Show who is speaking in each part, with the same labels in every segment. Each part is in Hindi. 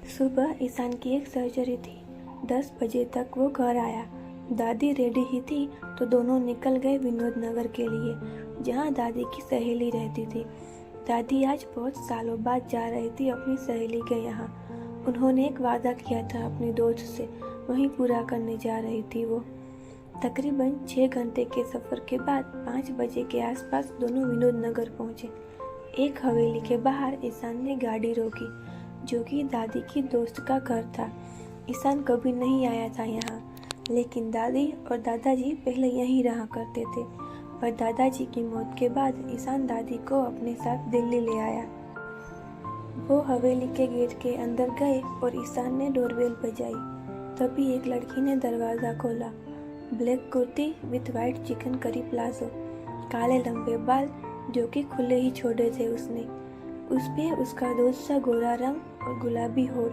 Speaker 1: सुबह ईशान की एक सर्जरी थी। 10 बजे तक वो घर आया। दादी रेडी ही थी तो दोनों निकल गए विनोद नगर के लिए, जहाँ दादी की सहेली रहती थी। दादी आज बहुत सालों बाद जा रही थी अपनी सहेली के यहाँ। उन्होंने एक वादा किया था अपनी दोस्त से, वहीं पूरा करने जा रही थी वो। तकरीबन 6 घंटे के सफ़र के बाद 5 बजे के आसपास दोनों विनोद नगर पहुँचे। एक हवेली के बाहर ईशान ने गाड़ी रोकी, जो कि दादी की दोस्त का घर था। ईशान कभी नहीं आया था यहाँ, लेकिन दादी और दादाजी पहले यहीं रहा करते थे। पर दादाजी की मौत के बाद ईशान दादी को अपने साथ दिल्ली ले आया। वो हवेली के गेट के अंदर गए और ईशान ने डोरबेल बजाई। तभी एक लड़की ने दरवाज़ा खोला। Black kurti with white chicken curry palazzo, काले लंबे बाल जो कि खुले ही छोड़े थे उसने। उस पे उसका दोस्त सा गोरा रंग और गुलाबी होठ,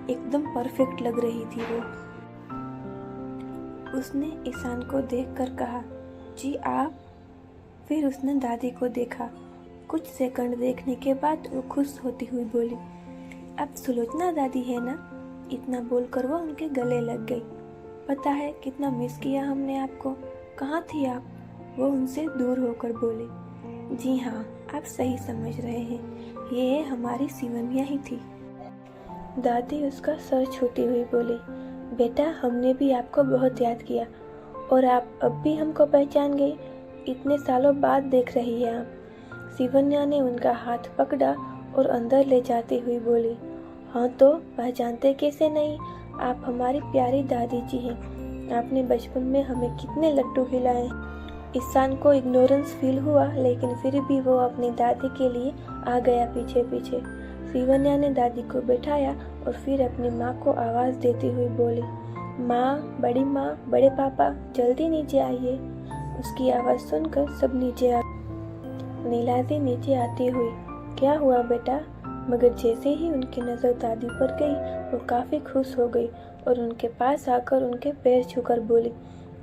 Speaker 1: एकदम परफेक्ट लग रही थी वो। उसने ईशान को देखकर कहा, जी आप? फिर उसने दादी को देखा। कुछ सेकंड देखने के बाद वो खुश होती हुई बोली, अब सुलोचना दादी है ना? इतना बोलकर वो उनके गले लग गई। पता है कितना मिस किया हमने आपको, कहाँ थी आप? वो उनसे दूर होकर बोली, जी हाँ, आप सही समझ रहे हैं, ये हमारी सिवनिया ही थी। दादी उसका सर छूती हुई बोली, बेटा हमने भी आपको बहुत याद किया, और आप अब भी हमको पहचान गई? इतने सालों बाद देख रही है आप। सिवन्या ने उनका हाथ पकड़ा और अंदर ले जाती हुई बोली, हाँ तो पहचानते कैसे नहीं, आप हमारी प्यारी दादी जी हैं। आपने बचपन में हमें कितने लड्डू खिलाए। ईशान को इग्नोरेंस फील हुआ, लेकिन फिर भी वो अपनी दादी के लिए आ गया पीछे पीछे। सिवन्या ने दादी को बैठाया और फिर अपनी माँ को आवाज़ देती हुई बोली, माँ, बड़े पापा, जल्दी नीचे आइए। उसकी आवाज़ सुनकर सब नीचे आ। नीलाजी नीचे आती हुई, क्या हुआ बेटा? मगर जैसे ही उनकी नज़र दादी पर गई, वो काफ़ी खुश हो गई और उनके पास आकर उनके पैर छूकर बोली,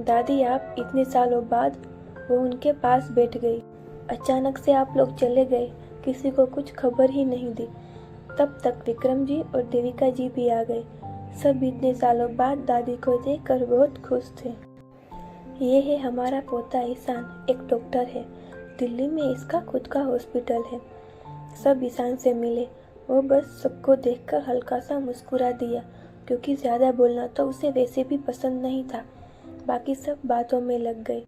Speaker 1: दादी आप? इतने सालों बाद। वो उनके पास बैठ गई। अचानक से आप लोग चले गए, किसी को कुछ खबर ही नहीं दी। तब तक विक्रम जी और देविका जी भी आ गए। सब इतने सालों बाद दादी को देखकर बहुत खुश थे। ये है हमारा पोता ईशान, एक डॉक्टर है, दिल्ली में इसका खुद का हॉस्पिटल है। सब ईशान से मिले। वो बस सबको देखकर हल्का सा मुस्कुरा दिया, क्योंकि ज़्यादा बोलना तो उसे वैसे भी पसंद नहीं था। बाकी सब बातों में लग गए।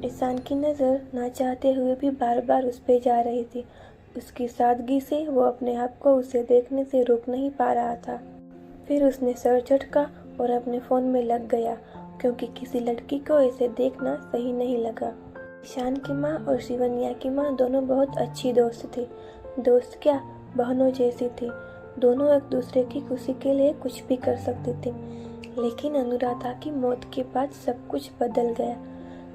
Speaker 1: ईशान की नज़र ना चाहते हुए भी बार बार उस पे जा रही थी। उसकी सादगी से वो अपने आप को उसे देखने से रोक नहीं पा रहा था। फिर उसने सर झटका और अपने फ़ोन में लग गया, क्योंकि किसी लड़की को ऐसे देखना सही नहीं लगा। ईशान की माँ और शिवन्या की माँ दोनों बहुत अच्छी दोस्त थी। दोस्त क्या, बहनों जैसी थी। दोनों एक दूसरे की खुशी के लिए कुछ भी कर सकती थी। लेकिन अनुराधा की मौत के बाद सब कुछ बदल गया।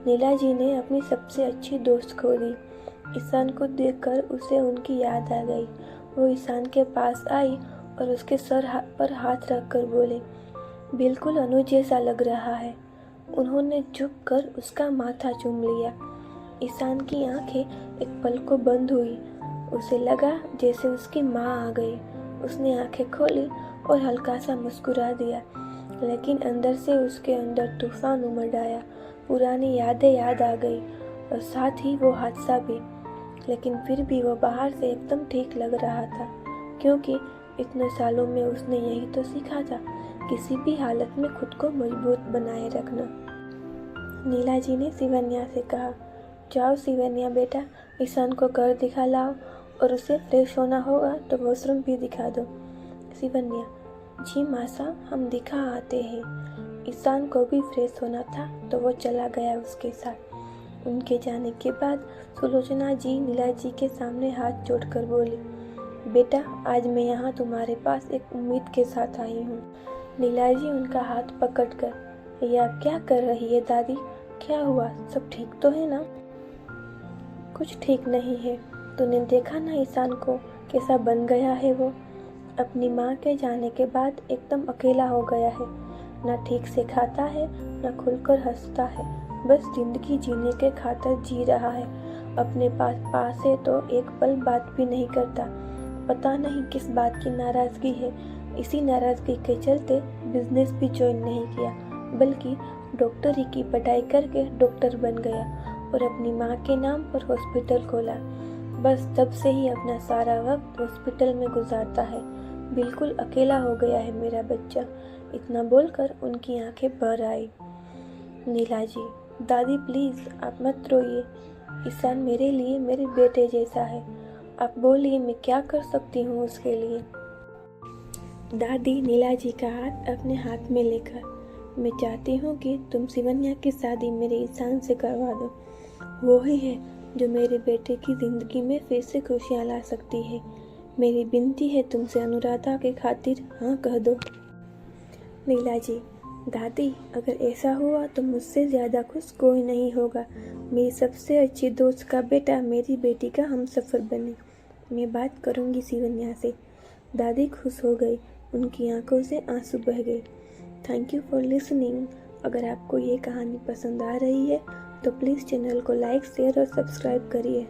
Speaker 1: नीला जी ने अपनी सबसे अच्छी दोस्त खो दी। ईशान को देखकर उसे उनकी याद आ गई। वो ईशान के पास आई और उसके सर पर हाथ रखकर बोली, बिल्कुल अनु जैसा लग रहा है। उन्होंने झुककर उसका माथा चूम लिया। ईशान की आंखें एक पल को बंद हुई। उसे लगा जैसे उसकी माँ आ गई। उसने आंखें खोली और हल्का सा मुस्कुरा दिया, लेकिन अंदर से उसके अंदर तूफान उमड़ आया। पुरानी यादें याद आ गई और साथ ही वो हादसा भी। लेकिन फिर भी वो बाहर से एकदम ठीक लग रहा था, क्योंकि इतने सालों में उसने यही तो सीखा था, किसी भी हालत में खुद को मजबूत बनाए रखना। नीला जी ने सिवन्या से कहा, जाओ सिवन्या बेटा, ईशान को घर दिखा लाओ, और उसे फ्रेश होना होगा तो वॉशरूम भी दिखा दो। सिवन्या, जी मासा, हम दिखा आते हैं। ईशान को भी फ्रेश होना था तो वो चला गया उसके साथ। उनके जाने के बाद सुलोचना जी नीला जी के सामने हाथ जोड़कर बोली, बेटा आज मैं यहाँ तुम्हारे पास एक उम्मीद के साथ आई हूँ। नीला जी उनका हाथ पकड़कर, ये आप क्या कर रही है दादी? क्या हुआ, सब ठीक तो है ना? कुछ ठीक नहीं है। तूने देखा ना ईशान को, कैसा बन गया है वो। अपनी माँ के जाने के बाद एकदम अकेला हो गया है। ना ठीक से खाता है, ना खुलकर हंसता है, बस जिंदगी जीने के खातिर जी रहा है। अपने पास से तो एक पल बात भी नहीं करता। पता नहीं किस बात की नाराज़गी है। इसी नाराज़गी के चलते बिजनेस भी ज्वाइन नहीं किया, बल्कि डॉक्टरी की पढ़ाई करके डॉक्टर बन गया और अपनी माँ के नाम पर हॉस्पिटल खोला। बस तब से ही अपना सारा वक्त हॉस्पिटल में गुजारता है। बिल्कुल अकेला हो गया है मेरा बच्चा। इतना बोलकर उनकी आंखें भर आई। नीला जी, दादी प्लीज़ आप मत रोइए। ईशान मेरे लिए मेरे बेटे जैसा है। आप बोलिए मैं क्या कर सकती हूँ उसके लिए। दादी नीला जी का हाथ अपने हाथ में लेकर, मैं चाहती हूँ कि तुम शिवन्या की शादी मेरे ईशान से करवा दो। वो ही है जो मेरे बेटे की ज़िंदगी में फिर से खुशियाँ ला सकती है। मेरी विनती है तुमसे अनुराधा के खातिर हाँ कह दो। नीला जी, दादी अगर ऐसा हुआ तो मुझसे ज़्यादा खुश कोई नहीं होगा। मेरी सबसे अच्छी दोस्त का बेटा मेरी बेटी का हमसफ़र बने। मैं बात करूँगी शिवन्या से। दादी खुश हो गई, उनकी आंखों से आंसू बह गए। Thank you for listening. अगर आपको ये कहानी पसंद आ रही है तो प्लीज़ चैनल को लाइक, शेयर और सब्सक्राइब करिए।